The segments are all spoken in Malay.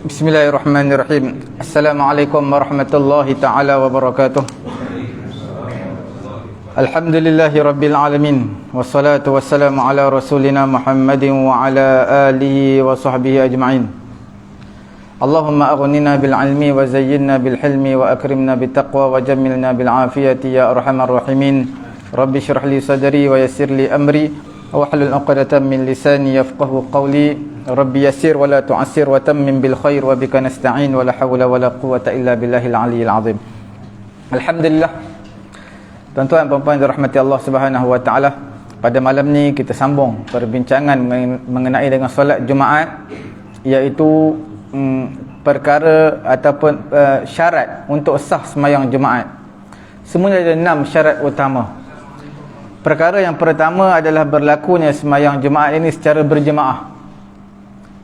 Bismillahirrahmanirrahim. Assalamualaikum warahmatullahi ta'ala wabarakatuh. Alhamdulillahi rabbil alamin. Wassalatu wassalamu ala rasulina Muhammadin wa ala alihi wa sahbihi ajma'in. Allahumma aghnina bil ilmi wa zayyinna bil hilmi wa akrimna bit taqwa wa jammilna bil afiyati ya arhamar rahimin. Rabbi shrah li sadri wa yassir li amri wahlul 'uqdatam min lisani yafqahu qawli. Rabbi yassir wa la tu'assir wa tammim bil khair wa bika nasta'in wa la hawla wa la quwwata illa billahil aliyyil azim. Alhamdulillah. Tuan-tuan dan puan dirahmati Allah Subhanahu wa taala, pada malam ni kita sambung perbincangan mengenai dengan solat Jumaat, iaitu perkara ataupun syarat untuk sah sembahyang Jumaat. Semuanya ada 6 syarat utama. Perkara yang pertama adalah berlakunya sembahyang Jumaat ini secara berjemaah,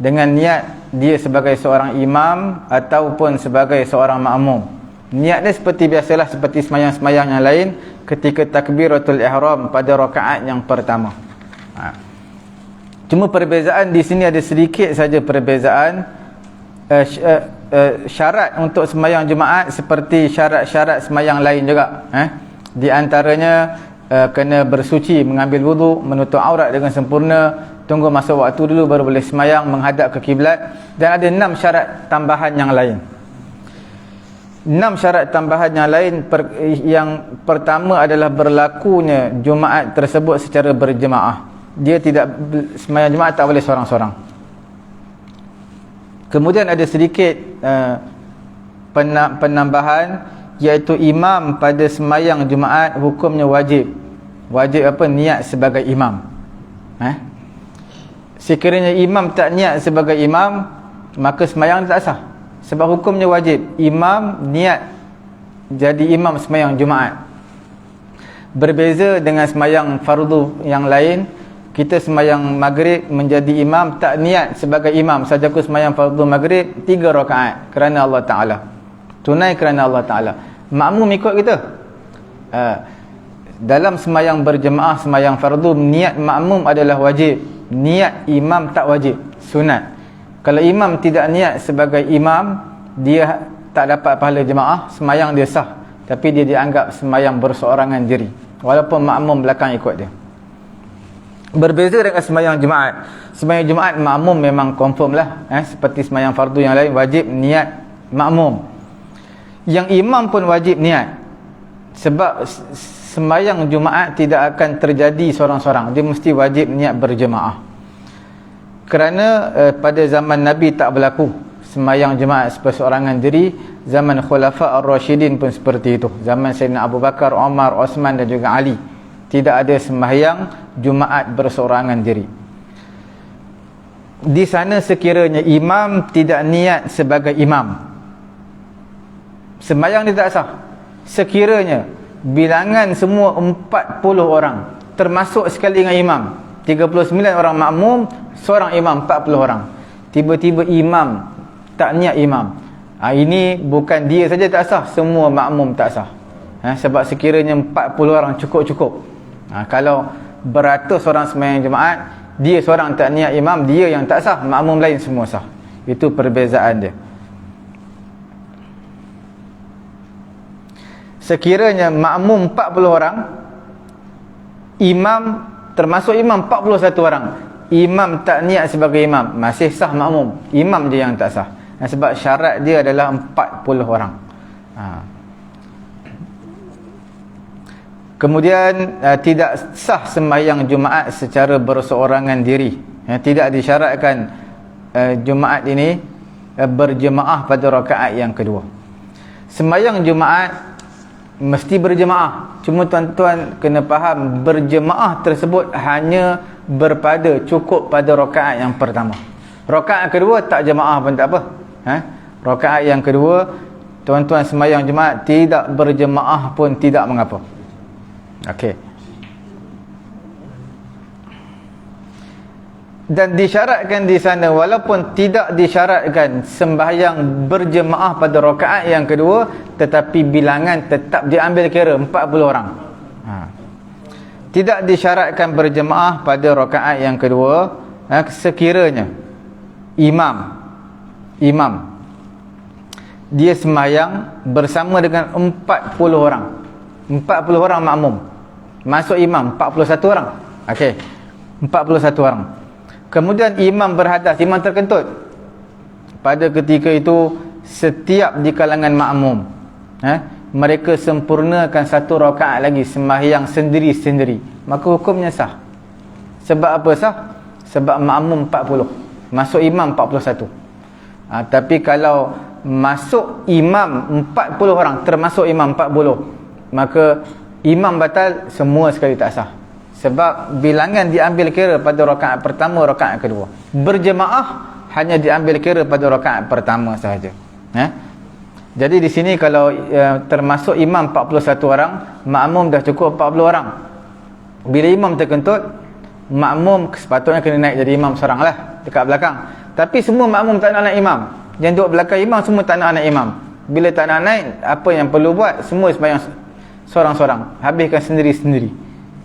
dengan niat dia sebagai seorang imam ataupun sebagai seorang makmum. Niat dia seperti biasalah, seperti sembahyang-sembahyang yang lain ketika takbiratul ihram pada rakaat yang pertama. Cuma perbezaan di sini ada sedikit saja perbezaan. Syarat untuk sembahyang Jumaat seperti syarat-syarat sembahyang lain juga. Di antaranya kena bersuci, mengambil wuduk, menutup aurat dengan sempurna, tunggu masa waktu dulu baru boleh sembahyang, menghadap ke kiblat, dan ada 6 syarat tambahan yang lain. 6 syarat tambahan yang lain. Yang pertama adalah berlakunya Jumaat tersebut secara berjemaah. Dia tidak, sembahyang Jumaat tak boleh seorang-seorang. Kemudian ada sedikit penambahan, iaitu imam pada sembahyang Jumaat hukumnya wajib. Wajib apa? Niat sebagai imam. Sekiranya imam tak niat sebagai imam, maka sembahyang tak sah. Sebab hukumnya wajib. Imam niat jadi imam sembahyang Jumaat. Berbeza dengan sembahyang fardu yang lain. Kita sembahyang maghrib menjadi imam, tak niat sebagai imam, saja aku sembahyang fardu maghrib 3 rakaat kerana Allah Ta'ala, tunai kerana Allah Ta'ala. Makmum ikut kita. Dalam sembahyang berjemaah, sembahyang fardu, niat makmum adalah wajib, niat imam tak wajib, sunat. Kalau imam tidak niat sebagai imam, dia tak dapat pahala jemaah, sembahyang dia sah, tapi dia dianggap sembahyang berseorangan diri, walaupun makmum belakang ikut dia. Berbeza dengan sembahyang Jumaat. Sembahyang Jumaat makmum memang confirm lah, seperti sembahyang fardu yang lain, wajib niat makmum. Yang imam pun wajib niat, sebab sembahyang Jumaat tidak akan terjadi seorang-seorang, dia mesti wajib niat berjemaah. Kerana pada zaman Nabi tak berlaku sembahyang Jumaat seperseorangan diri. Zaman Khulafa Ar-Rashidin pun seperti itu. Zaman Sayyidina Abu Bakar, Umar, Osman dan juga Ali, tidak ada sembahyang Jumaat berseorangan diri. Di sana sekiranya imam tidak niat sebagai imam, sembahyang dia tak sah. Sekiranya bilangan semua 40 orang, termasuk sekali dengan imam, 39 orang makmum, seorang imam 40 orang, tiba-tiba imam tak niat imam, ini bukan dia saja tak sah, semua makmum tak sah. Sebab sekiranya 40 orang cukup-cukup. Kalau beratus orang sembahyang Jumaat, dia seorang tak niat imam, dia yang tak sah, makmum lain semua sah. Itu perbezaan dia. Sekiranya makmum 40 orang, imam, termasuk imam 41 orang, imam tak niat sebagai imam, masih sah makmum, imam je yang tak sah. Sebab syarat dia adalah 40 orang. Kemudian tidak sah sembahyang Jumaat secara berseorangan diri. Tidak disyaratkan Jumaat ini berjemaah pada rakaat yang kedua. Sembahyang Jumaat mesti berjemaah. Cuma tuan-tuan kena faham, berjemaah tersebut hanya berpada cukup pada rakaat yang pertama. Rakaat kedua tak jemaah pun tak apa. Rakaat yang kedua, tuan-tuan sembahyang Jumaat tidak berjemaah pun tidak mengapa. Okey. Dan disyaratkan di sana, walaupun tidak disyaratkan sembahyang berjemaah pada rakaat yang kedua, tetapi bilangan tetap diambil kira 40 orang. Tidak disyaratkan berjemaah pada rakaat yang kedua sekiranya imam dia sembahyang bersama dengan 40 orang. 40 orang makmum. Masuk imam 41 orang. Okey. 41 orang. Kemudian imam berhadas, imam terkentut. Pada ketika itu setiap di kalangan makmum, mereka sempurnakan satu rakaat lagi sembahyang sendiri-sendiri. Maka hukumnya sah. Sebab apa sah? Sebab makmum 40, masuk imam 41. Tapi kalau masuk imam 40 orang, termasuk imam 40, maka imam batal, semua sekali tak sah. Sebab bilangan diambil kira pada rakaat pertama, rakaat kedua. Berjemaah hanya diambil kira pada rakaat pertama sahaja. Jadi di sini kalau termasuk imam 41 orang, makmum dah cukup 40 orang. Bila imam terkentut, makmum sepatutnya kena naik jadi imam seorang lah dekat belakang. Tapi semua makmum tak nak naik imam. Yang duduk belakang imam semua tak nak naik imam. Bila tak nak naik, apa yang perlu buat? Semua sembahyang seorang-seorang, habiskan sendiri-sendiri.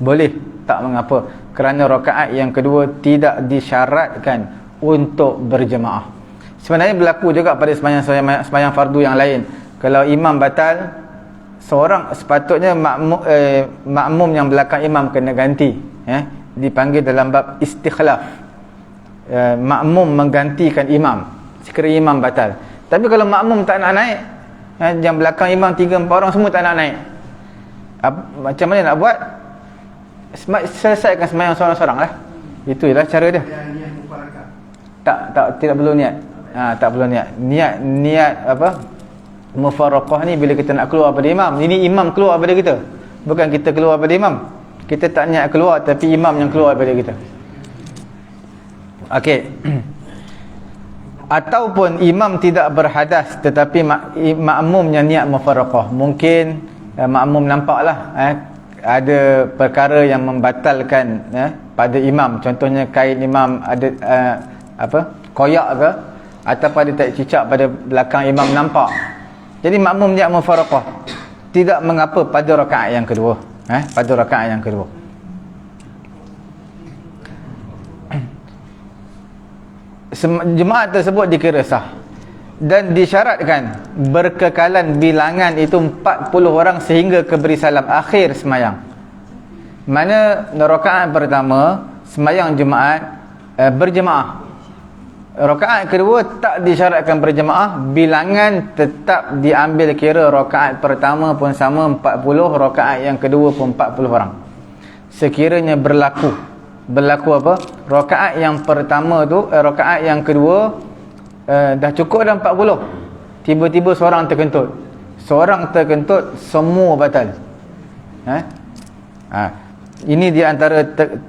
Boleh, tak mengapa. Kerana rakaat yang kedua tidak disyaratkan untuk berjemaah. Sebenarnya berlaku juga pada sembahyang fardu yang lain. Kalau imam batal, seorang sepatutnya makmum yang belakang imam kena ganti. Dipanggil dalam bab istikhlaf. Makmum menggantikan imam sekiranya imam batal. Tapi kalau makmum tak nak naik, yang belakang imam 3-4 orang semua tak nak naik, macam mana nak buat? Selesaikan sembahyang seorang-seorang lah. Itulah cara dia. Tidak perlu niat. Tak perlu niat. Niat apa? Mufaraqah ni bila kita nak keluar pada imam. Ini imam keluar pada kita, bukan kita keluar pada imam. Kita tak niat keluar, tapi imam yang keluar pada kita. Okey. Ataupun imam tidak berhadas, tetapi makmumnya niat mufaraqah. Mungkin makmum nampaklah ada perkara yang membatalkan pada imam. Contohnya kain imam ada koyak ke, ataupun ada tak cicak pada belakang imam nampak. Jadi makmum niat mufaraqah, tidak mengapa pada rakaat yang kedua. Pada rakaat yang kedua. Jemaat tersebut dikira sah dan disyaratkan berkekalan bilangan itu 40 orang sehingga keberi salam akhir semayang. Mana rakaat pertama semayang jemaat berjemaah, rakaat kedua tak disyaratkan berjemaah, bilangan tetap diambil kira. Rakaat pertama pun sama 40, rakaat yang kedua pun 40 orang. Sekiranya berlaku apa? Rakaat yang pertama tu, rakaat yang kedua dah cukup dah 40. Tiba-tiba seorang terkentut. Seorang terkentut, semua batal. Ini di antara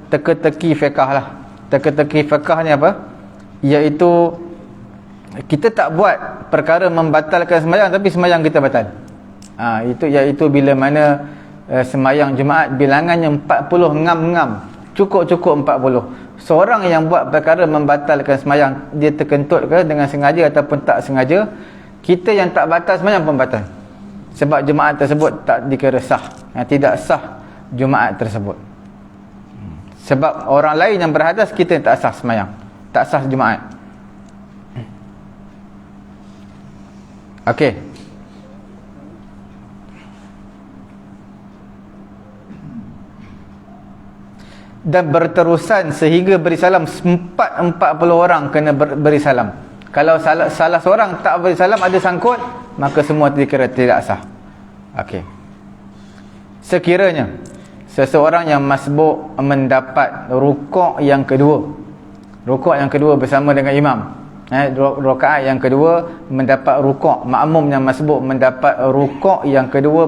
teka-teki fiqh lah. Teka-teki fiqh ni apa? Iaitu kita tak buat perkara membatalkan sembahyang, tapi sembahyang kita batal. Iaitu bila mana sembahyang Jumaat bilangannya 40 ngam-ngam, cukup-cukup 40. Seorang yang buat perkara membatalkan sembahyang, dia terkentut ke dengan sengaja ataupun tak sengaja, kita yang tak batal sembahyang pun batal. Sebab Jumaat tersebut tak dikira sah. Tidak sah Jumaat tersebut. Sebab orang lain yang berhadas, kita yang tak sah sembahyang, tak sah Jumaat. Okey. Dan berterusan sehingga beri salam 40 orang kena beri salam. Kalau salah seorang tak beri salam, ada sangkut, maka semua dikira tidak sah. Okey. Sekiranya seseorang yang masbuk mendapat rukuk yang kedua, bersama dengan imam, rakaat yang kedua mendapat rukuk, makmum yang masbuk mendapat rukuk yang kedua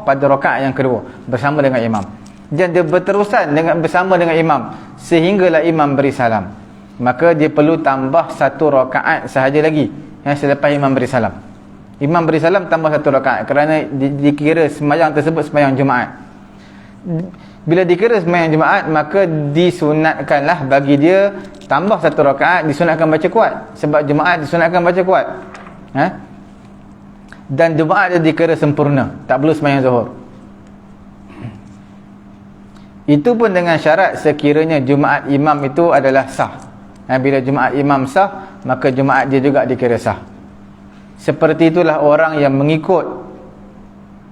pada rakaat yang kedua bersama dengan imam, dan dia berterusan bersama dengan imam sehinggalah imam beri salam, maka dia perlu tambah satu rakaat sahaja lagi selepas imam beri salam. Imam beri salam tambah satu rakaat, kerana dikira sembahyang tersebut sembahyang Jumaat. Bila dikira sembahyang Jumaat, maka disunatkanlah bagi dia tambah satu rakaat, disunatkan baca kuat. Sebab Jumaat disunatkan baca kuat. Dan Jumaat dia dikira sempurna, tak perlu sembahyang Zuhur. Itu pun dengan syarat sekiranya Jumaat imam itu adalah sah. Bila Jumaat imam sah, maka Jumaat dia juga dikira sah. Seperti itulah orang yang mengikut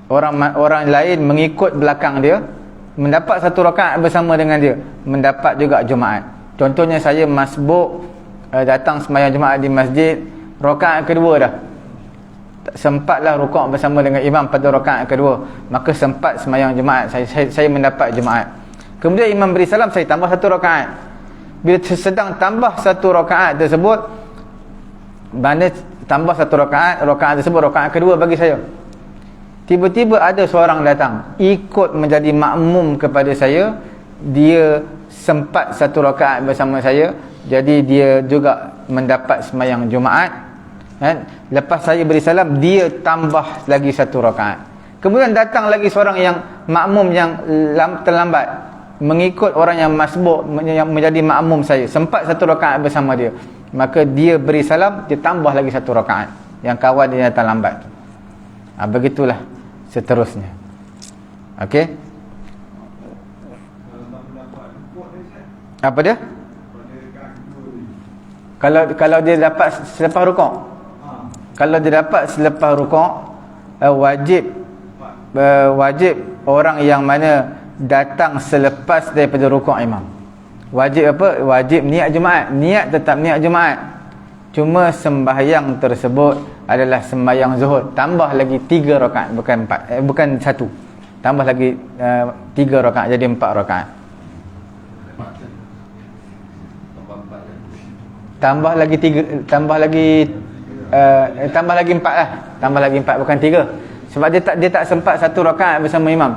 orang lain, mengikut belakang dia, mendapat satu rakaat bersama dengan dia, mendapat juga Jumaat. Contohnya saya masbuk, datang sembahyang Jumaat di masjid, rakaat kedua dah, sempatlah rukuk bersama dengan imam pada rakaat kedua, maka sempat sembahyang Jumaat, saya mendapat Jumaat. Kemudian imam beri salam, saya tambah satu rakaat. Bila sedang tambah satu rakaat tersebut, mana tambah satu rakaat tersebut rakaat kedua bagi saya, tiba-tiba ada seorang datang ikut menjadi makmum kepada saya, dia sempat satu rakaat bersama saya, jadi dia juga mendapat sembahyang Jumaat, kan? Lepas saya beri salam, dia tambah lagi satu rakaat. Kemudian datang lagi seorang yang makmum yang terlambat, mengikut orang yang masbuk, yang menjadi makmum saya, sempat satu rakaat bersama dia, maka dia beri salam, dia tambah lagi satu rakaat, yang kawan dia datang lambat. Begitulah seterusnya. Okey, apa dia? Kalau dia dapat selepas rukuk, kalau dia dapat selepas rukuk, wajib orang yang mana datang selepas daripada rukuk imam, wajib apa? Wajib niat Jumaat. Niat tetap niat Jumaat, cuma sembahyang tersebut adalah sembahyang zuhur, tambah lagi 3 rakaat, bukan 4, bukan 1, tambah lagi 3 rakaat, jadi 4 rakaat. Tambah lagi 4 lah, tambah lagi 4, bukan 3. Sebab dia tak sempat satu rakaat bersama imam.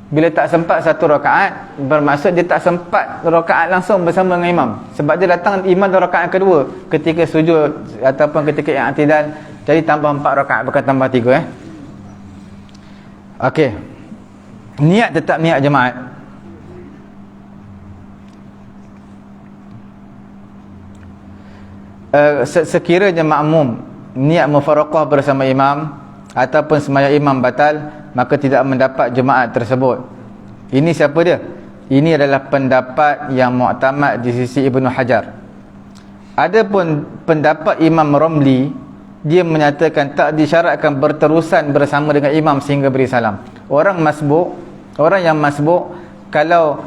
Bila tak sempat satu rakaat, bermaksud dia tak sempat rakaat langsung bersama dengan imam. Sebab dia datang imam dalam rakaat kedua, ketika sujud ataupun ketika i'tidal, jadi tambah 4 rakaat, bukan tambah 3. Okey. Niat tetap niat Jumaat. Sekiranya makmum niat mufaraqah bersama imam ataupun sembahyang imam batal, maka tidak mendapat Jumaat tersebut. Ini siapa dia? Ini adalah pendapat yang muktamad di sisi Ibnu Hajar. Adapun pendapat Imam Romli, dia menyatakan tak disyaratkan berterusan bersama dengan imam sehingga beri salam. Orang yang masbuk, kalau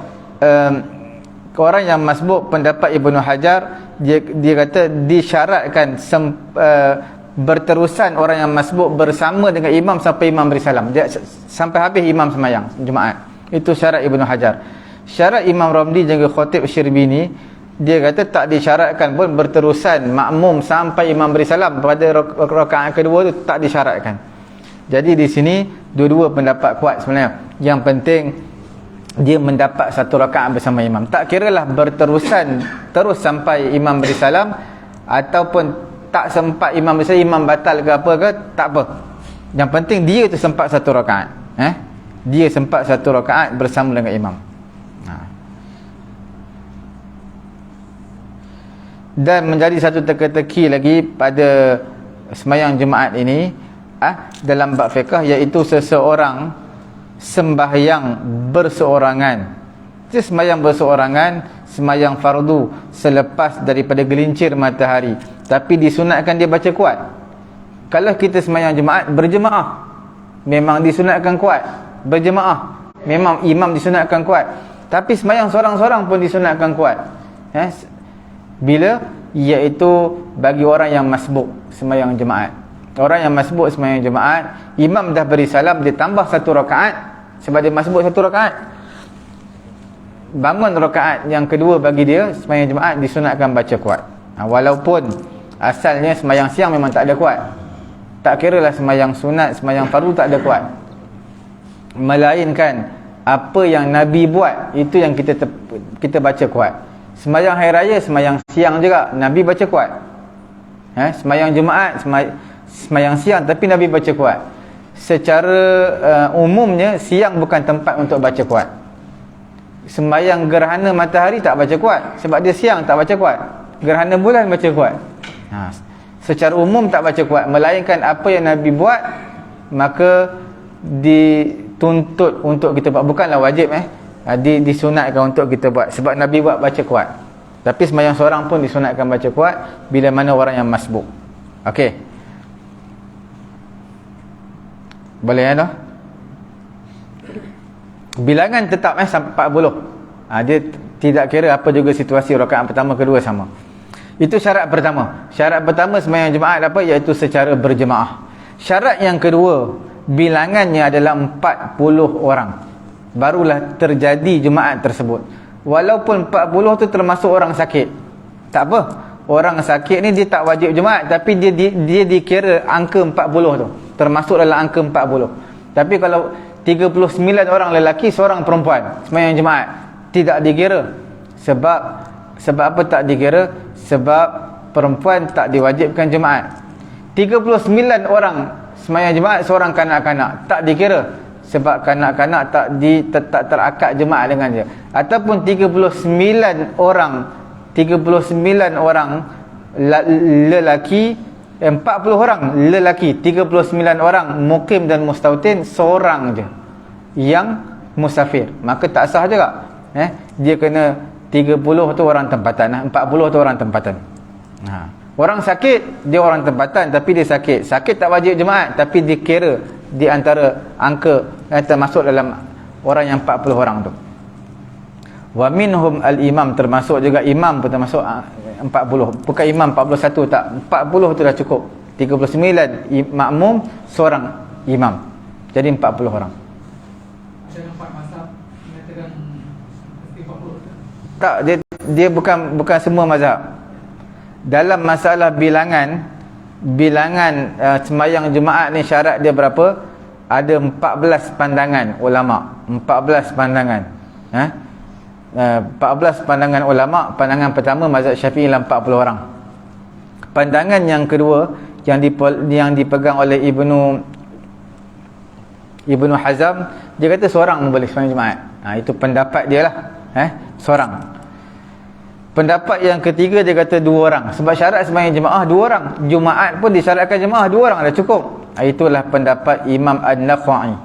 orang yang masbuk, pendapat Ibnu Hajar, dia kata disyaratkan berterusan orang yang masbuk bersama dengan imam sampai imam beri salam, sampai habis imam sembahyang Jumaat. Itu syarat Ibnu Hajar. Syarat Imam Ramli dan Khatib Syirbini, dia kata tak disyaratkan pun berterusan makmum sampai imam beri salam pada rakaat kedua tu, tak disyaratkan. Jadi di sini dua-dua pendapat kuat sebenarnya. Yang penting dia mendapat satu rakaat bersama imam. Tak kiralah berterusan terus sampai imam beri salam, ataupun tak sempat imam beri salam, imam batal ke apa ke, tak apa. Yang penting dia tu sempat satu rakaat. Dia sempat satu rakaat bersama dengan imam. Dan menjadi satu teka-teki lagi pada sembahyang Jumaat ini, dalam bab fiqh, iaitu seseorang sembahyang berseorangan. Jadi sembahyang berseorangan, sembahyang fardu selepas daripada gelincir matahari, tapi disunatkan dia baca kuat. Kalau kita sembahyang Jumaat berjemaah, memang disunatkan kuat. Berjemaah, memang imam disunatkan kuat. Tapi sembahyang seorang-seorang pun disunatkan kuat. Bila? Iaitu bagi orang yang masbuk sembahyang Jumaat. Orang yang masbuk sembahyang Jumaat, imam dah beri salam, dia tambah satu rakaat, sebab dia masbuk satu rakaat, bangun rakaat yang kedua bagi dia sembahyang Jumaat disunatkan baca kuat. Walaupun asalnya sembahyang siang memang tak ada kuat, tak kiralah sembahyang sunat, sembahyang fardu tak ada kuat, melainkan apa yang Nabi buat itu yang kita baca kuat. Sembahyang hari raya, sembahyang siang juga Nabi baca kuat. Sembahyang Jumaat, sembahyang siang, tapi Nabi baca kuat. Secara umumnya siang bukan tempat untuk baca kuat. Sembahyang gerhana matahari tak baca kuat, sebab dia siang, tak baca kuat. Gerhana bulan baca kuat. Secara umum tak baca kuat, melainkan apa yang Nabi buat, maka dituntut untuk kita buat. Bukanlah wajib, disunatkan untuk kita buat, sebab Nabi buat baca kuat. Tapi sembahyang seorang pun disunatkan baca kuat bila mana orang yang masbuk. Okey. Boleh ya dah? Bilangan tetap sampai 40. Dia tidak kira apa juga situasi rakaat pertama kedua sama. Itu syarat pertama. Syarat pertama sembahyang jemaah apa? Iaitu secara berjemaah. Syarat yang kedua, bilangannya adalah 40 orang. Barulah terjadi jemaat tersebut. Walaupun 40 tu termasuk orang sakit, tak apa. Orang sakit ni dia tak wajib jemaat, tapi dia dikira angka 40 tu, termasuk dalam angka 40. Tapi kalau 39 orang lelaki, seorang perempuan sembahyang jemaat, tidak dikira. Sebab apa tak dikira? Sebab perempuan tak diwajibkan jemaat. 39 orang sembahyang jemaat, seorang kanak-kanak, tak dikira. Sebab kanak-kanak tak terakad jemaat dengan dia. Ataupun 39 orang lelaki, 40 orang lelaki, 39 orang mukim dan mustautin, seorang je yang musafir, maka tak sah juga. Dia kena 30 tu orang tempatan, 40 tu orang tempatan. Orang sakit, dia orang tempatan tapi dia sakit tak wajib jemaat, tapi dikira di antara angka yang termasuk dalam orang yang 40 orang tu. Wa minhum al-imam, termasuk juga imam pun termasuk 40. Bukan imam 41, tak, 40 tu dah cukup. 39 makmum, seorang imam, jadi 40 orang. Ada 4 mazhab mengatakan mesti 40 tu? Tak, dia bukan semua mazhab. Dalam masalah bilangan sembahyang jemaat ni syarat dia berapa? Ada 14 pandangan ulama. 14 pandangan. 14 pandangan ulama. Pandangan pertama mazhab Syafi'i lah 40 orang. Pandangan yang kedua yang dipegang oleh Ibnu Hazm, dia kata seorang boleh sembahyang jemaat. Itu pendapat dia lah. Seorang. Pendapat yang ketiga dia kata 2 orang. Sebab syarat sembahyang jemaah 2 orang. Jumaat pun disyaratkan jemaah 2 orang dah cukup. Itulah pendapat Imam An-Nakhai.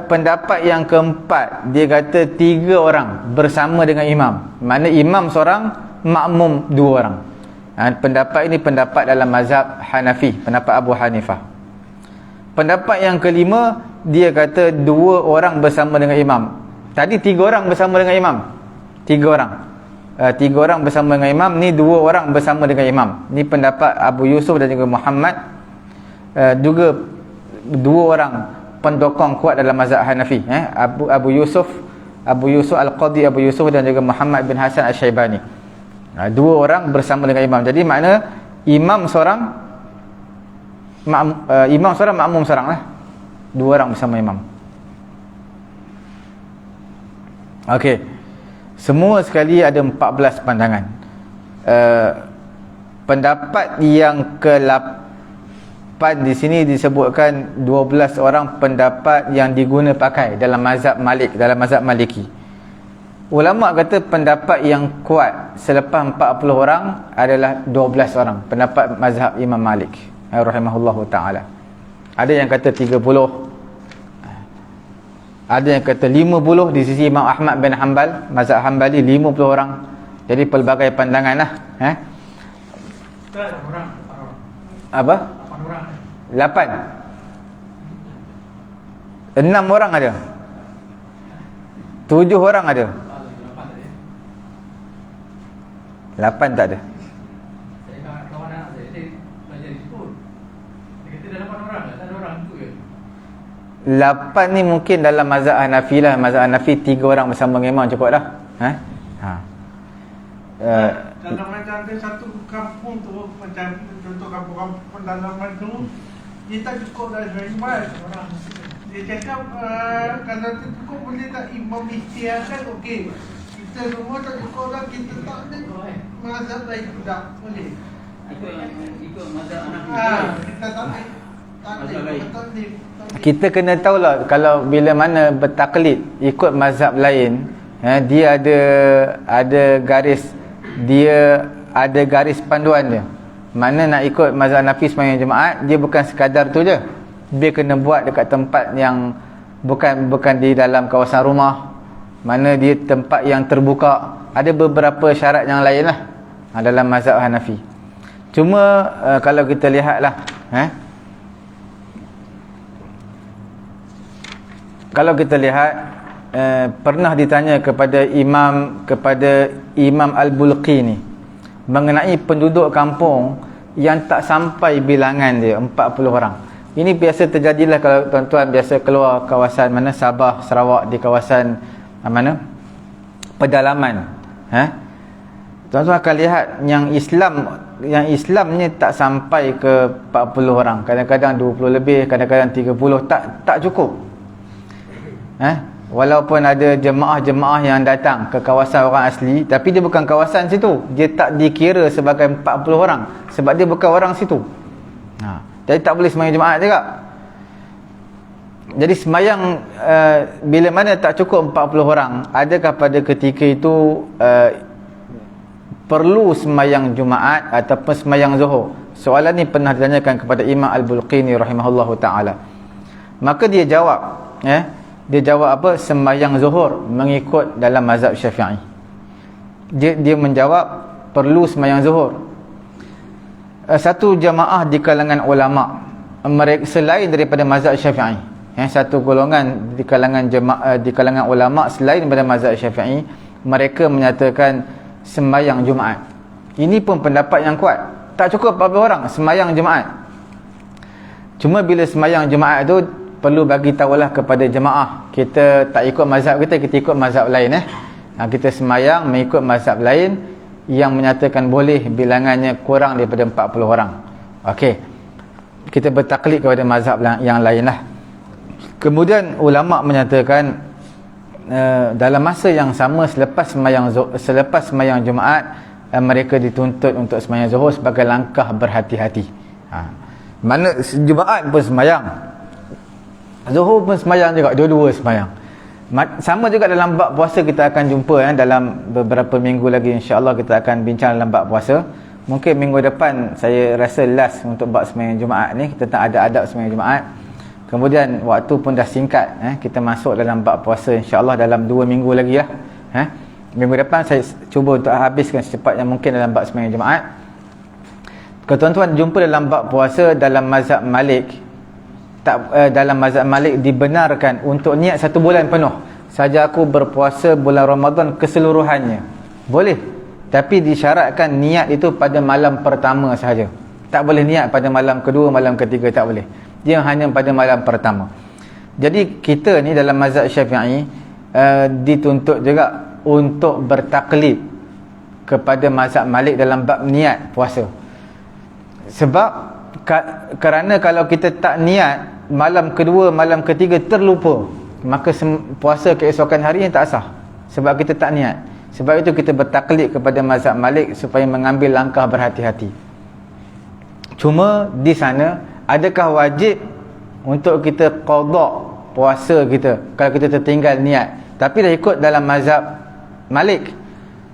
Pendapat yang keempat, dia kata 3 orang bersama dengan imam. Mana imam seorang, makmum 2 orang. Pendapat ini pendapat dalam mazhab Hanafi, pendapat Abu Hanifah. Pendapat yang kelima, dia kata 2 orang bersama dengan imam. Tadi 3 orang bersama dengan imam. 3 orang. 3 orang bersama dengan imam, ni 2 orang bersama dengan imam. Ni pendapat Abu Yusuf dan juga Muhammad. Juga 2 orang pendokong kuat dalam mazhab Hanafi. Abu Yusuf Al-Qadhi, Abu Yusuf dan juga Muhammad bin Hasan Al-Syaibani. 2 orang bersama dengan imam. Jadi makna imam seorang, makmum seorang lah. 2 orang bersama imam. Okey. Semua sekali ada 14 pandangan. Pendapat yang ke-8 di sini disebutkan 12 orang pendapat yang diguna pakai dalam mazhab Malik, dalam mazhab Maliki. Ulama kata pendapat yang kuat selepas 40 orang adalah 12 orang, pendapat mazhab Imam Malik rahimahullahu taala. Ada yang kata 30, ada yang kata 50. Di sisi Imam Ahmad bin Hanbal, mazhab Hanbali, 50 orang. Jadi pelbagai pandangan lah. Apa? 8. 6 orang ada. 7 orang ada. 8 tak ada. Kawan anak saya, dia belajar di sekolah. Dia kata dah 8 orang, tak ada orang tu ke? 8 ni mungkin dalam mazhab Hanafi lah. Mazhab Hanafi 3 orang bersama dengan imam cukup dah. Dalam macam ada satu kampung tu, macam contoh kampung-kampung pendalaman tu, dia tak cukup dah jemaat. Dia cakap kalau tak cukup boleh tak imam ikhtiarkan, okey. Kita semua tak cukup dah, kita tak ada mazhab lain tak boleh. Ikut mazhab anak kita tak boleh. Kita kena tahulah kalau bila mana bertaklid ikut mazhab lain, dia ada garis, dia ada garis panduan dia. Mana nak ikut mazhab Hanafi sembahyang jemaat, dia bukan sekadar tu je. Dia kena buat dekat tempat yang bukan di dalam kawasan rumah, mana dia tempat yang terbuka. Ada beberapa syarat yang lain lah dalam mazhab Hanafi. Cuma kalau kita lihatlah kalau kita lihat pernah ditanya kepada Imam Al-Bulqini mengenai penduduk kampung yang tak sampai bilangan dia 40 orang. Ini biasa terjadilah kalau tuan-tuan biasa keluar kawasan mana, Sabah, Sarawak, di kawasan mana, pedalaman. Tuan-tuan akan lihat yang Islam ni tak sampai ke 40 orang. Kadang-kadang 20 lebih, kadang-kadang 30, tak cukup. Walaupun ada jemaah-jemaah yang datang ke kawasan orang asli, tapi dia bukan kawasan situ. Dia tak dikira sebagai 40 orang sebab dia bukan orang situ. Jadi tak boleh sembahyang Jumaat juga. Jadi sembahyang bila mana tak cukup 40 orang, adakah pada ketika itu perlu sembahyang Jumaat ataupun sembahyang Zuhur? Soalan ni pernah ditanyakan kepada Imam Al-Bulqini rahimahullahu taala. Maka dia jawab, dia jawab apa? Sembahyang Zuhur mengikut dalam mazhab Syafi'i. Dia menjawab perlu sembahyang Zuhur. Satu jamaah di kalangan ulama, mereka selain daripada mazhab Syafi'i, satu golongan di kalangan ulama selain daripada mazhab Syafi'i, mereka menyatakan sembahyang Jumaat. Ini pun pendapat yang kuat. Tak cukup 40 orang sembahyang Jumaat. Cuma bila sembahyang Jumaat tu perlu bagi tahulah kepada jemaah, kita tak ikut mazhab kita ikut mazhab lain. Kita sembahyang mengikut mazhab lain yang menyatakan boleh bilangannya kurang daripada 40 orang. Okey, kita bertaklid kepada mazhab yang lain lah. Kemudian ulama menyatakan dalam masa yang sama selepas sembahyang Jumaat, mereka dituntut untuk sembahyang Zuhur sebagai langkah berhati-hati. Mana Jumaat pun sembahyang, Zuhur pun sembahyang juga, dua-dua sembahyang. Sama juga dalam bab puasa, kita akan jumpa dalam beberapa minggu lagi insya-Allah kita akan bincang dalam bab puasa. Mungkin minggu depan saya rasa last untuk bab sembahyang Jumaat ni, kita tak ada adab sembahyang Jumaat. Kemudian waktu pun dah singkat, kita masuk dalam bab puasa insya-Allah dalam 2 minggu lagi lah. Minggu depan saya cuba untuk habiskan secepatnya mungkin dalam bab sembahyang Jumaat. Kalau tuan-tuan jumpa dalam bab puasa dalam mazhab Malik, dalam mazhab Malik dibenarkan untuk niat 1 bulan penuh. Saja aku berpuasa bulan Ramadan keseluruhannya, boleh, tapi disyaratkan niat itu pada malam pertama sahaja. Tak boleh niat pada malam kedua, malam ketiga, tak boleh. Dia hanya pada malam pertama. Jadi kita ni dalam mazhab Syafi'i dituntut juga untuk bertaklid kepada mazhab Malik dalam bab niat puasa. Sebab kerana kalau kita tak niat, malam kedua, malam ketiga terlupa, maka puasa keesokan hari yang tak sah sebab kita tak niat. Sebab itu kita bertaklid kepada mazhab Malik supaya mengambil langkah berhati-hati. Cuma di sana, adakah wajib untuk kita qada puasa kita kalau kita tertinggal niat tapi dah ikut dalam mazhab Malik?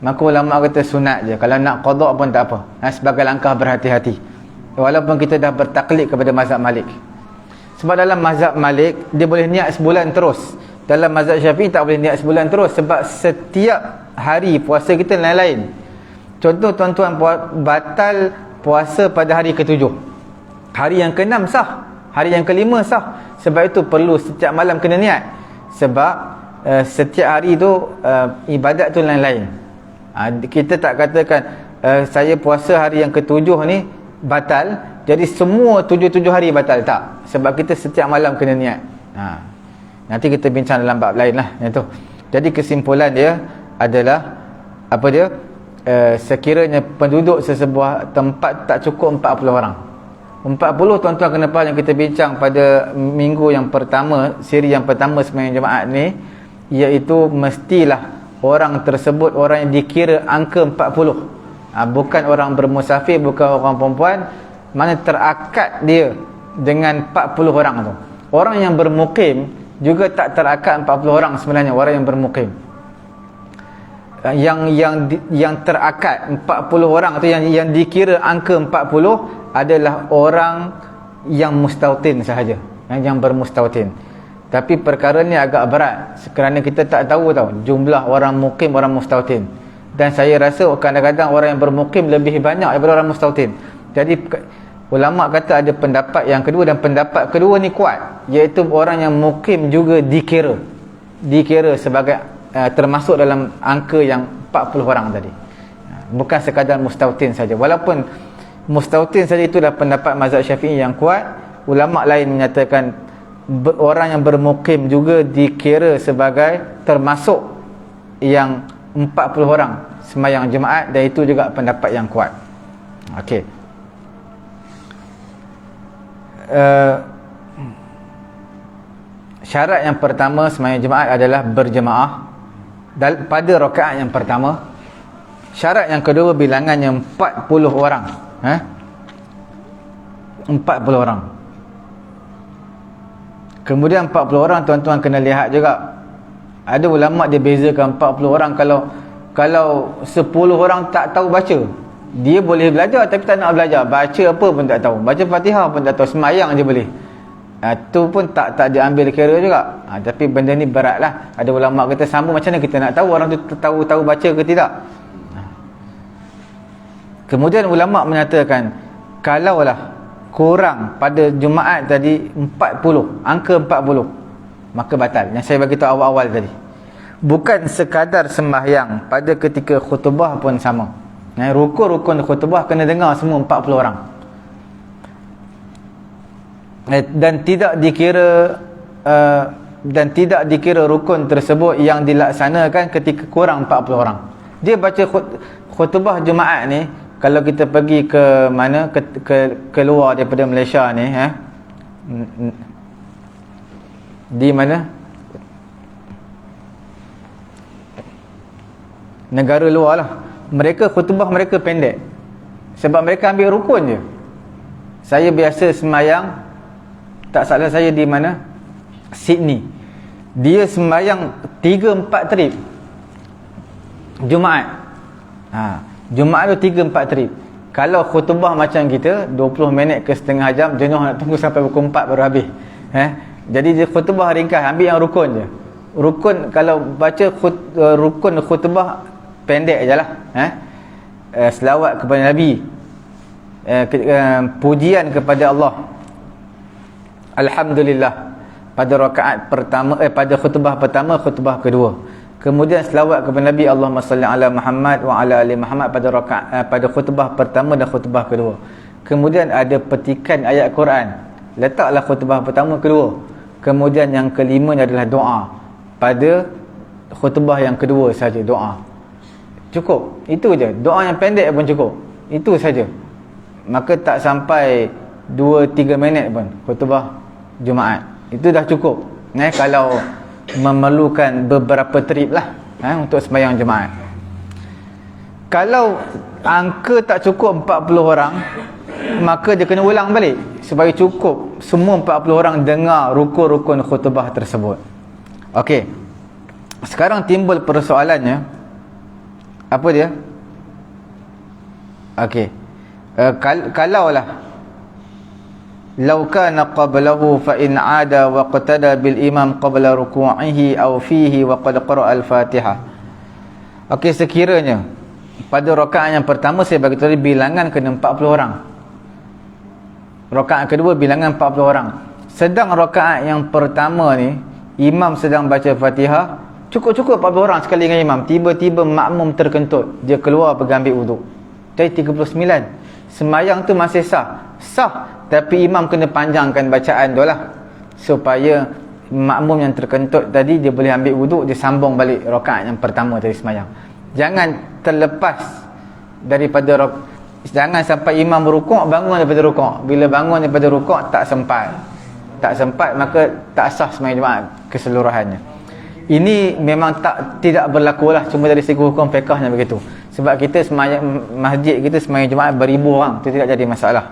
Maka ulama kata sunat je. Kalau nak qada pun tak apa, sebagai langkah berhati-hati, walaupun kita dah bertaklid kepada mazhab Malik. Sebab dalam mazhab Malik dia boleh niat sebulan terus. Dalam mazhab Syafi'i tak boleh niat sebulan terus sebab setiap hari puasa kita lain-lain. Contoh tuan-tuan, batal puasa pada hari ke-7, hari yang ke-6 sah, hari yang ke-5 sah. Sebab itu perlu setiap malam kena niat. Sebab setiap hari tu ibadat tu lain-lain. Kita tak katakan saya puasa hari yang ke-7 ni batal, jadi semua 7 hari batal, tak. Sebab kita setiap malam kena niat. Nanti kita bincang dalam bab lain lah itu. Jadi kesimpulan dia adalah apa dia? Sekiranya penduduk sesebuah tempat tak cukup 40 orang. 40 tuan-tuan kena faham yang kita bincang pada minggu yang pertama, siri yang pertama sembahyang Jumaat ni, iaitu mestilah orang tersebut orang yang dikira angka 40. Bukan orang bermusafir, bukan orang perempuan, mana terakad dia dengan 40 orang tu. Orang yang bermukim juga tak terakad 40 orang sebenarnya, orang yang bermukim. Yang terakad 40 orang tu, yang dikira angka 40 adalah orang yang mustautin sahaja, yang bermustautin. Tapi perkara ni agak berat kerana kita tak tahu jumlah orang mukim, orang mustautin. Dan saya rasa kadang-kadang orang yang bermukim lebih banyak daripada orang mustautin. Jadi ulama kata ada pendapat yang kedua, dan pendapat kedua ni kuat, iaitu orang yang mukim juga dikira sebagai termasuk dalam angka yang 40 orang tadi, bukan sekadar mustautin saja. Walaupun mustautin saja itu adalah pendapat mazhab Syafi'i yang kuat, ulama lain menyatakan orang yang bermukim juga dikira sebagai termasuk yang 40 orang sembahyang jemaat, dan itu juga pendapat yang kuat. Okey. Syarat yang pertama sembahyang jemaat adalah berjemaah pada rakaat yang pertama. Syarat yang kedua bilangannya 40 orang. 40 orang. Kemudian 40 orang tuan-tuan kena lihat juga. Ada ulama dia bezakan 40 orang, kalau 10 orang tak tahu baca, dia boleh belajar tapi tak nak belajar. Baca apa pun tak tahu. Baca Fatihah pun tak tahu, semayang je boleh. Tu pun tak diambil kira juga. Tapi benda ni beratlah. Ada ulama kata sama, macam mana kita nak tahu orang tu tahu baca ke tidak? Kemudian ulama menyatakan kalaulah kurang pada Jumaat tadi 40, angka 40, maka batal. Yang saya bagi tahu awal-awal tadi, bukan sekadar sembahyang, pada ketika khutbah pun sama. Rukun-rukun khutbah kena dengar semua 40 orang. Dan tidak dikira rukun tersebut yang dilaksanakan ketika kurang 40 orang. Dia baca khutbah Jumaat ni, kalau kita pergi ke mana, ke luar daripada Malaysia ni, di mana, negara luar lah, mereka khutbah mereka pendek sebab mereka ambil rukun je. Saya biasa sembahyang, tak salah saya di mana, Sydney, dia sembahyang 3-4 trip Jumaat. Jumaat tu 3-4 trip. Kalau khutbah macam kita 20 minit ke setengah jam, jenuh nak tunggu sampai pukul 4 baru habis. Jadi dia khutbah ringkas, ambil yang rukun je. Rukun, kalau baca rukun khutbah pendek je lah. Selawat kepada Nabi, pujian kepada Allah, Alhamdulillah pada rakaat pertama, pada khutbah pertama, khutbah kedua. Kemudian selawat kepada Nabi, Allahumma salli ala Muhammad wa ala ali Muhammad pada rakaat, pada khutbah pertama dan khutbah kedua. Kemudian ada petikan ayat Quran, letaklah khutbah pertama, kedua. Kemudian yang kelimanya adalah doa. Pada khutbah yang kedua saja doa. Cukup. Itu je. Doa yang pendek pun cukup. Itu saja. Maka tak sampai 2-3 minit pun khutbah Jumaat. Itu dah cukup. Kalau memerlukan beberapa trip lah untuk sembahyang Jumaat. Kalau angka tak cukup 40 orang, maka dia kena ulang balik supaya cukup semua 40 orang dengar rukun-rukun khutbah tersebut. Okey. Sekarang timbul persoalannya, apa dia? Okey. Kalaulah law kana qablahu fa in ada wa qatada bil imam qabla ruku'ihi aw fihi wa qad qara'a al-Fatihah. Okey, sekiranya pada rakaat yang pertama saya bagi tahu bilangan kena 40 orang. Rakaat kedua bilangan 40 orang. Sedang rakaat yang pertama ni imam sedang baca Fatihah, cukup-cukup 40 orang sekali dengan imam. Tiba-tiba makmum terkentut, dia keluar pergi ambil wuduk. Jadi 39. Sembayang tu masih sah, tapi imam kena panjangkan bacaan tu lah, supaya makmum yang terkentut tadi dia boleh ambil wuduk, dia sambung balik rakaat yang pertama tadi sembayang. Jangan terlepas daripada jangan sampai imam rukuk, bangun daripada rukuk. Bila bangun daripada rukuk tak sempat, maka tak sah sembahyang Jumaat keseluruhannya. Ini memang tidak berlaku lah, cuma dari segi hukum fiqhnya begitu. Sebab kita sembahyang masjid, kita sembahyang Jumaat beribu orang, itu tidak jadi masalah.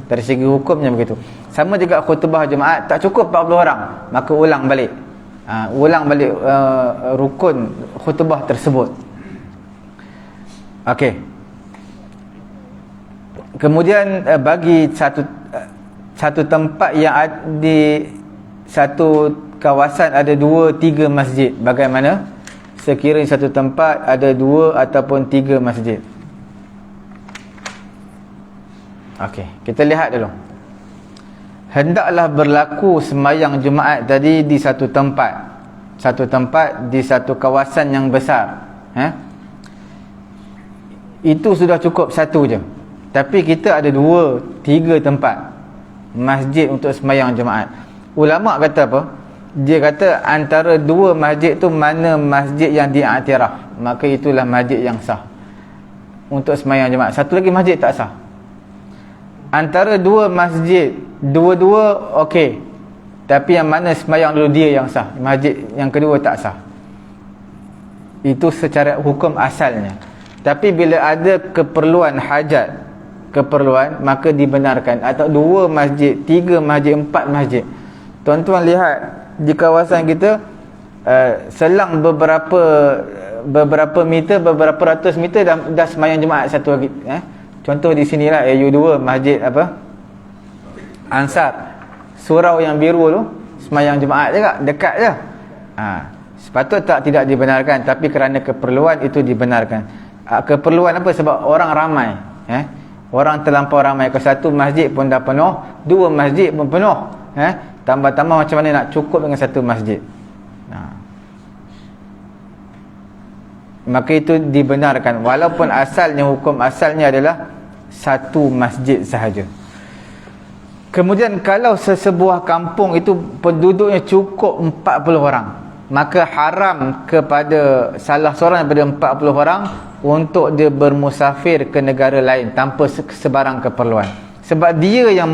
Dari segi hukumnya begitu. Sama juga khutbah Jumaat tak cukup 40 orang, maka ulang balik. Rukun khutbah tersebut. Okey. Kemudian bagi satu tempat yang di satu kawasan ada 2-3 masjid, bagaimana? Sekiranya satu tempat ada 2 ataupun 3 masjid. Okey, kita lihat dulu. Hendaklah berlaku sembahyang Jumaat tadi di satu tempat. Satu tempat di satu kawasan yang besar. Itu sudah cukup satu je. Tapi kita ada 2, 3 tempat masjid untuk sembahyang Jumaat. Ulama kata apa? Dia kata antara 2 masjid tu mana masjid yang diiktiraf, maka itulah masjid yang sah untuk sembahyang Jumaat. Satu lagi masjid tak sah. Antara 2 masjid, dua-dua okey, tapi yang mana sembahyang dulu dia yang sah, masjid yang kedua tak sah. Itu secara hukum asalnya. Tapi bila ada keperluan hajat, keperluan, maka dibenarkan. Atau 2 masjid, 3 masjid, 4 masjid. Tuan-tuan lihat di kawasan kita, selang beberapa meter, beberapa ratus meter dah sembahyang Jumaat satu lagi. Contoh di sinilah AU2 masjid apa? Ansar. Surau yang biru tu sembahyang Jumaat juga, dekat je. Sepatut tak tidak dibenarkan, tapi kerana keperluan itu dibenarkan. Keperluan apa? Sebab orang ramai. Orang terlampau ramai. Ke satu masjid pun dah penuh, 2 masjid pun penuh. Tambah-tambah macam mana nak cukup dengan satu masjid. Maka itu dibenarkan, walaupun asalnya, hukum asalnya adalah satu masjid sahaja. Kemudian kalau sesebuah kampung itu penduduknya cukup 40 orang, maka haram kepada salah seorang daripada 40 orang untuk dia bermusafir ke negara lain tanpa sebarang keperluan. Sebab dia yang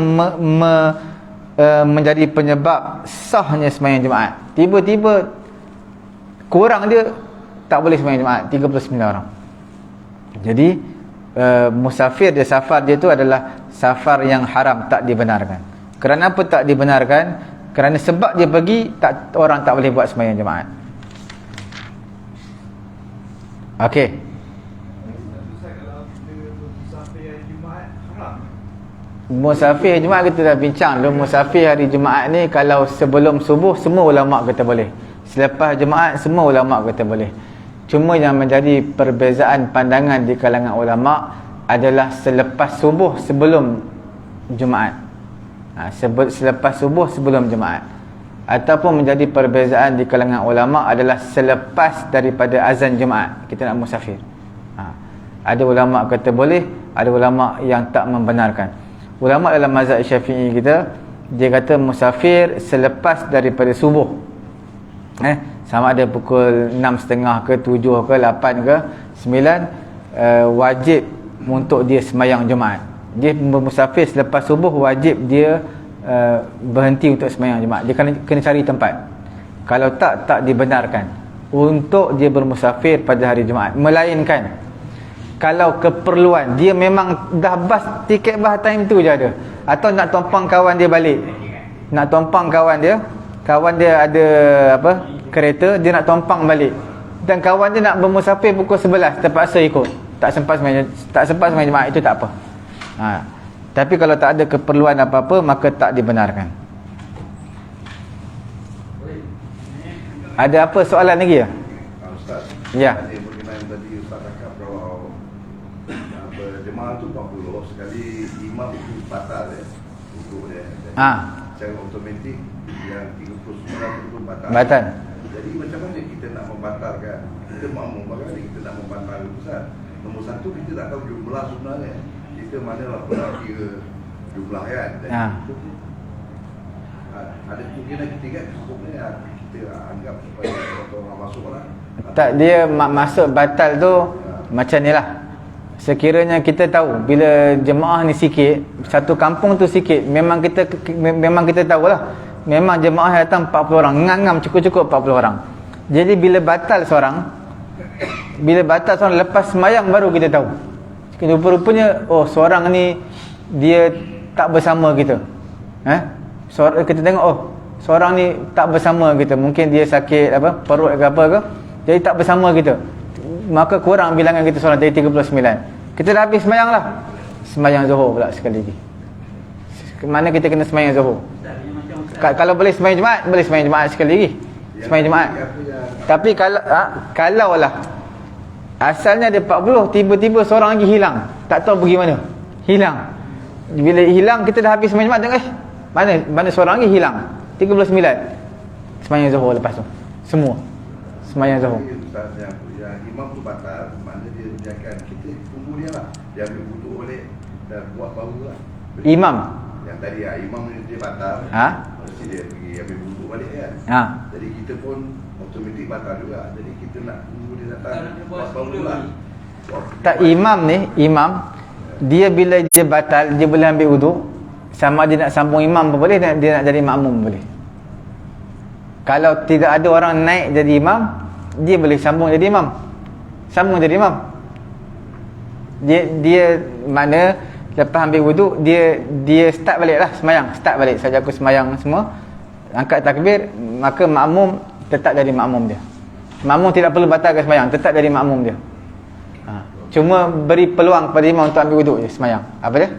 menjadi penyebab sahnya sembahyang Jumaat. Tiba-tiba kurang dia tak boleh sembahyang Jumaat, 39 orang. Jadi musafir dia, safar dia tu adalah safar yang haram, tak dibenarkan. Kerana apa tak dibenarkan? Kerana sebab dia pergi, orang tak boleh buat sembahyang Jumaat. Okey. Musafir Jumaat kita dah bincang dulu. Musafir hari Jumaat ni, kalau sebelum subuh semua ulama kata boleh, selepas Jumaat semua ulama kata boleh. Cuma yang menjadi perbezaan pandangan di kalangan ulama adalah selepas subuh sebelum Jumaat. Selepas subuh sebelum Jumaat. Ataupun menjadi perbezaan di kalangan ulama adalah selepas daripada azan Jumaat kita nak musafir. Ada ulama kata boleh, ada ulama yang tak membenarkan. Ulama dalam mazhab Syafi'i kita, dia kata musafir selepas daripada subuh. Sama ada pukul 6.30 ke 7 ke 8 ke 9, wajib untuk dia sembahyang Jumaat. Dia bermusafir selepas subuh, wajib dia berhenti untuk sembahyang Jumaat. Dia kena cari tempat. Kalau tak dibenarkan untuk dia bermusafir pada hari Jumaat. Melainkan kalau keperluan, dia memang dah tiket bas time tu je ada, atau nak tumpang kawan dia balik, nak tumpang kawan dia ada apa, kereta, dia nak tumpang balik, dan kawan dia nak bermusafir pukul 11, terpaksa ikut, tak sempat sembahyang Jumaat, itu tak apa. Tapi kalau tak ada keperluan apa-apa, maka tak dibenarkan. Ada apa soalan lagi ya? Ustaz, ya. Berkenaan tadi Ustaz cakap kalau jemaah tu 40, sekali imam itu batal untuk dia. Secara automatik yang 39 itu batal. Jadi macam mana kita nak membatalkan? Kita makmum, bagaimana kita nak membatalkan Ustaz? Nombor satu, kita tak tahu jumlah sebenarnya. Kita manalah pernah kira jumlah kan. Ada kemungkinan ketiga sebenarnya kita anggap supaya orang masuk lah. Tak, dia masuk batal tu macam ni lah. Sekiranya kita tahu bila jemaah ni sikit, satu kampung tu sikit, memang kita tahulah, memang jemaah datang 40 orang, ngam-ngam cukup-cukup 40 orang. Jadi bila batal seorang lepas sembahyang baru kita tahu. Rupa-rupanya seorang ni dia tak bersama kita. Kita tengok seorang ni tak bersama kita, mungkin dia sakit perut ke apa ke, jadi tak bersama kita. Maka kurang bilangan kita seorang, dari 39. Kita dah habis sembahyang lah, sembahyang Zuhur pula sekali lagi. Mana kita kena sembahyang Zuhur? Kalau boleh sembahyang Jumaat, boleh sembahyang Jumaat sekali lagi, sembahyang Jumaat. Tapi kalau lah asalnya ada 40, tiba-tiba seorang lagi hilang, tak tahu pergi mana, hilang, Bila hilang kita dah habis sembahyang Jumaat, mana seorang lagi hilang 39 sembahyang Zuhur lepas tu. Semua sembahyang Zuhur. Yang imam tu batal, maknanya dia biarkan kita tunggu dia lah. Dia ambil wuduk balik dan buat baru lah. Imam Yang tadi imam dia batal. Mesti dia pergi ambil wuduk balik kan. Jadi kita pun automatik batal juga. Jadi kita nak tunggu dia datang buat baru lah. Tak, imam ni, dia bila dia batal, dia boleh ambil wuduk. Sama dia nak sambung imam pun boleh, dia nak jadi makmum boleh. Kalau tidak ada orang naik jadi imam, dia boleh sambung jadi imam. Sambung jadi imam. Dia mana lepas ambil wuduk, dia start balik lah sembahyang. Start balik saja aku sembahyang semua. Angkat takbir, maka makmum tetap jadi makmum dia. Makmum tidak perlu batalkan sembahyang, tetap jadi makmum dia. Cuma beri peluang kepada imam untuk ambil wuduk je sembahyang. Apa dia?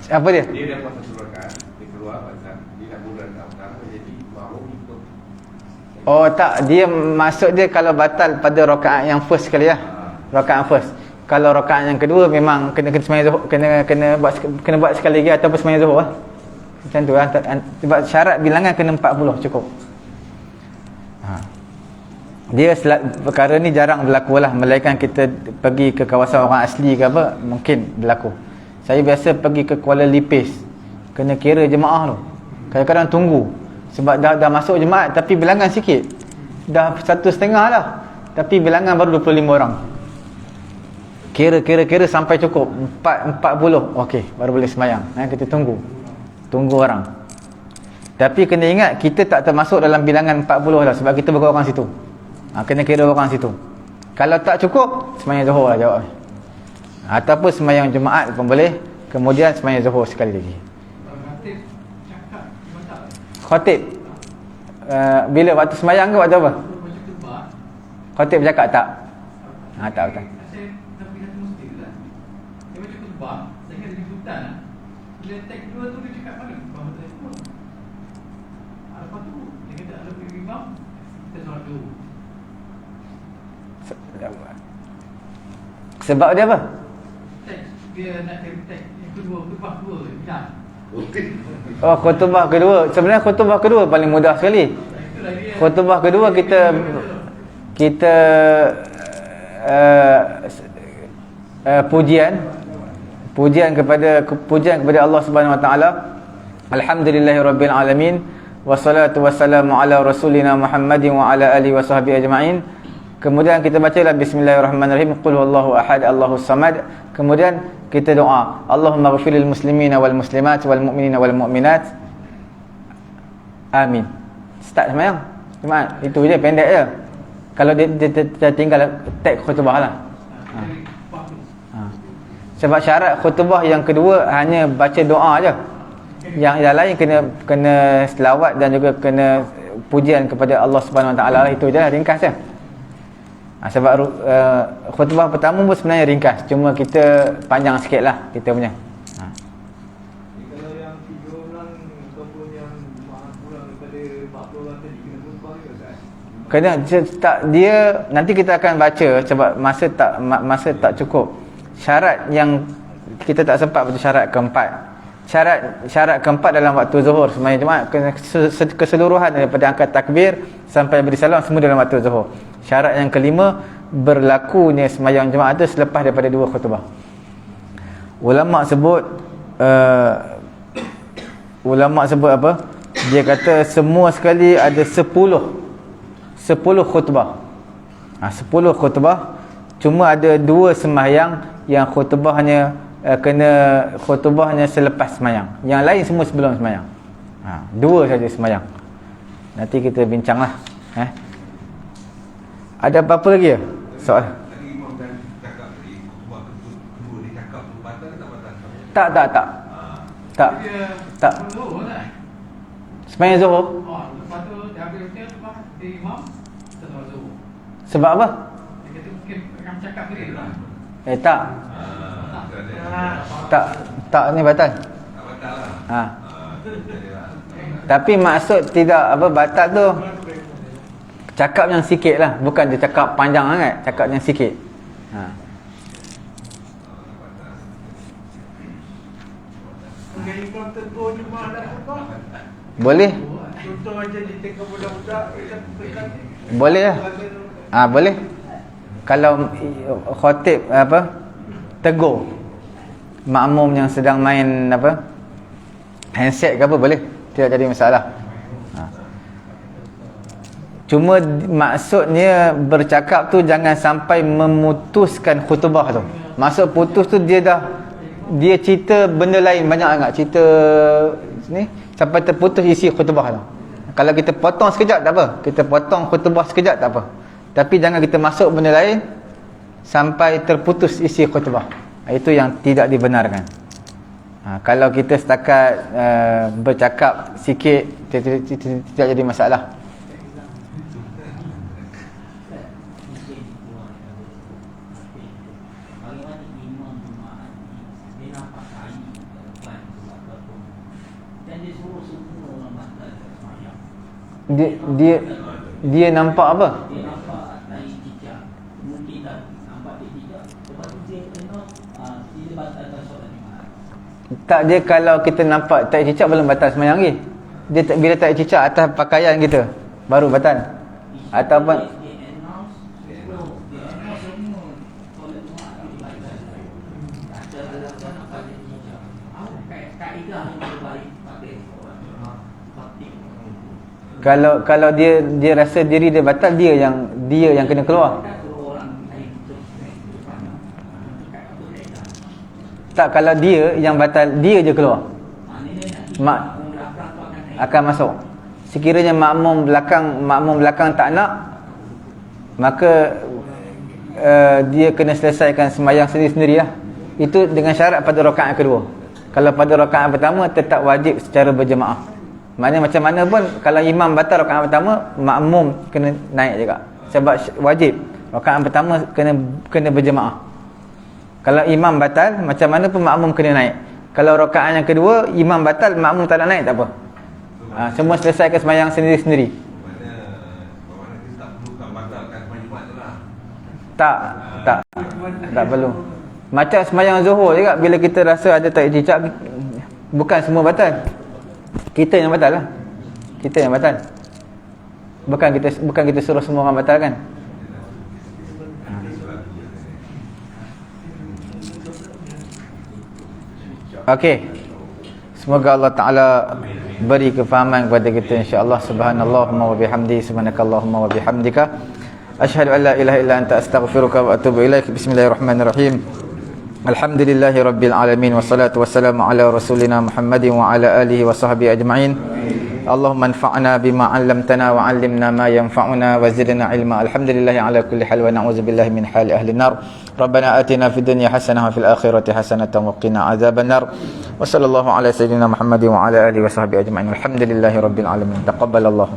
Apa dia? Dia dah buat satu rakaat, dia keluar pasal dia nak mula rakaat pertama, jadi makmum ikut. Oh tak, dia maksud dia kalau batal pada rakaat yang first sekali lah. Rakaat first. Kalau rakaat yang kedua memang kena sembahyang Zuhur, kena buat sekali lagi ataupun sembahyang Zuhur lah. Macam tu lah. Sebab syarat bilangan kena 40 cukup. Dia perkara ni jarang berlaku lah, melainkan kita pergi ke kawasan orang asli ke apa, mungkin berlaku. Saya biasa pergi ke Kuala Lipis, kena kira jemaah tu. Kadang-kadang tunggu sebab dah masuk jemaah tapi bilangan sikit. Dah 1.5 lah, tapi bilangan baru 25 orang. Kira sampai cukup 40. Okey, baru boleh sembahyang. Kita tunggu orang. Tapi kena ingat kita tak termasuk dalam bilangan 40 lah, sebab kita berkorang situ. Kena kira orang situ. Kalau tak cukup, sembahyang Zuhur lah jawab. Ataupun sembahyang Jumaat pun boleh. Kemudian sembahyang Zuhur sekali lagi. Khatib cakap batal. Khatib bila waktu sembahyang ke waktu apa? Macam tu bah. Khatib bercakap tak? Tak betul. Saya tapi satu mesti lah. Dia macam tu bah. Saya ingat dia sultan lah. Bila tag kedua tu dia cakap balik bahawa telefon. Lepas tu dia kata ada imam, kita solat dulu. Sebab dia apa? Dia nak cari tag yang kedua, khutbah kedua hilang. Oh, khutbah kedua. Sebenarnya khutbah kedua paling mudah sekali. Khutbah kedua kita pujian kepada Allah Subhanahu Wa Taala. Alhamdulillahirabbil alamin wassalatu wassalamu ala rasulina Muhammadin wa ala alihi washabbihi ajma'in. Kemudian kita bacalah bismillahirrahmanirrahim, qul huwallahu ahad allahus samad. Kemudian kita doa, Allahumma ghfirlil muslimina wal muslimat wal mu'minina wal mu'minat. Amin. Start sembahyang Jumaat. Itu je, pendek je. Kalau dia tinggal tag khutbah lah. Sebab syarat khutbah yang kedua hanya baca doa je. Yang lain kena selawat dan juga kena pujian kepada Allah Subhanahu Wa Taala. Itu je lah, ringkas je. Sebab khutbah pertama pun sebenarnya ringkas, cuma kita panjang sikit lah kita punya. Kalau yang 3 orang ataupun yang kurang daripada 40 orang tadi kena khutbah ke Ustaz? Kena tak, dia nanti kita akan baca sebab masa tak cukup. Syarat yang kita tak sempat betul syarat keempat. Syarat keempat dalam waktu Zuhur sembahyang Jumaat kena keseluruhan daripada angkat takbir sampai beri salam semua dalam waktu Zuhur. Syarat yang kelima, berlakunya sembahyang Jumaat itu selepas daripada 2 khutbah. Ulama sebut apa? Dia kata semua sekali ada 10 khutbah. 10 khutbah, cuma ada 2 sembahyang yang khutbahnya khutbahnya selepas sembahyang. Yang lain semua sebelum sembahyang. 2 saja sembahyang. Nanti kita bincanglah. Ada apa-apa lagi ya? Soal? Tadi imam dan cakap tadi khutbah kedua dia cakap tu batal ke tak batal? Tak. Sembahyang Zuhur. Lepas tu dia ambil hotel lepas dia imam, kita solat Zuhur. Sebab apa? Dia kata mungkin akan cakap dia lah. Tak ni batal. Tak batal lah. Tapi maksud tidak apa batal tu cakap yang sikit lah, bukan dia cakap panjang sangat, cakap yang sikit. imam tegur jemaah dan khutbah. Boleh? Contoh macam di tengah budak-budak kita pekan. Boleh lah. Boleh. Kalau khatib tegur makmum yang sedang main handset ke apa, boleh, tidak jadi masalah. Cuma maksudnya bercakap tu jangan sampai memutuskan khutbah tu. Maksud putus tu dia cerita benda lain banyak sangat, cerita ni sampai terputus isi khutbah tu. Kalau kita potong sekejap tak apa, kita potong khutbah sekejap tak apa, tapi jangan kita masuk benda lain sampai terputus isi khutbah. Itu yang tidak dibenarkan. Kalau kita setakat bercakap sikit tidak jadi masalah. Dia nampak apa? Dia nampak tahi cicak. Mungkin tak nampak dia cicak. Lepas tu dia kena dia batalkan solat Jumaat. Tak, dia kalau kita nampak tahi cicak belum batal sembahyang lagi. Dia bila tahi cicak atas pakaian kita baru batal. Ataupun Dia announce semua solat Jumaat itu batal. Ada nampak dia cicak. Kaedah yang terbaik pakai batik. Kalau dia rasa diri dia batal, dia yang kena keluar. Tak, kalau dia yang batal, dia je keluar. Akan masuk. Sekiranya makmum belakang tak nak, maka dia kena selesaikan sembahyang sendiri-sendiri lah. Itu dengan syarat pada rakaat kedua. Kalau pada rakaat pertama tetap wajib secara berjemaah. Maknanya macam mana pun kalau imam batal rakaat pertama, makmum kena naik juga. Sebab wajib rakaat pertama kena berjemaah. Kalau imam batal, macam mana pun makmum kena naik. Kalau rakaat yang kedua imam batal, makmum tak nak naik tak apa. Semua selesaikan sembahyang sendiri-sendiri. Bagaimana kita tak perlukan batalkan sembahyang Jumaat tu lah. Tak perlu. Macam sembahyang Zuhur juga, bila kita rasa ada tahi cicak, bukan semua batal. Kita yang batal lah. Kita yang batal. Bukan kita suruh semua orang batalkan. Okey. Semoga Allah Ta'ala beri kefahaman kepada kita, insya-Allah. Subhanallahumma wa bihamdi, subhanakallahumma wa bihamdika, asyhadu an la ilaha illa anta astaghfiruka wa atubu ilaik. Bismillahirrahmanirrahim. Alhamdulillahi rabbil alamin, wassalatu wassalamu ala rasulina Muhammadin wa ala alihi wa sahbihi ajma'in. Allahumma anfa'na bima 'allamtana wa 'allimna ma yanfa'una wa zidna ilma. Alhamdulillahi ala kulli hal wa na'udzubillahi min hali ahli nar. Rabbana atina fid dunya hasanah wa fil akhirati hasanatan wa qina adzabannar. Wa sallallahu ala sayyidina Muhammadin wa ala alihi wa sahbihi ajma'in. Alhamdulillahi rabbil alamin. Taqabbalallahu.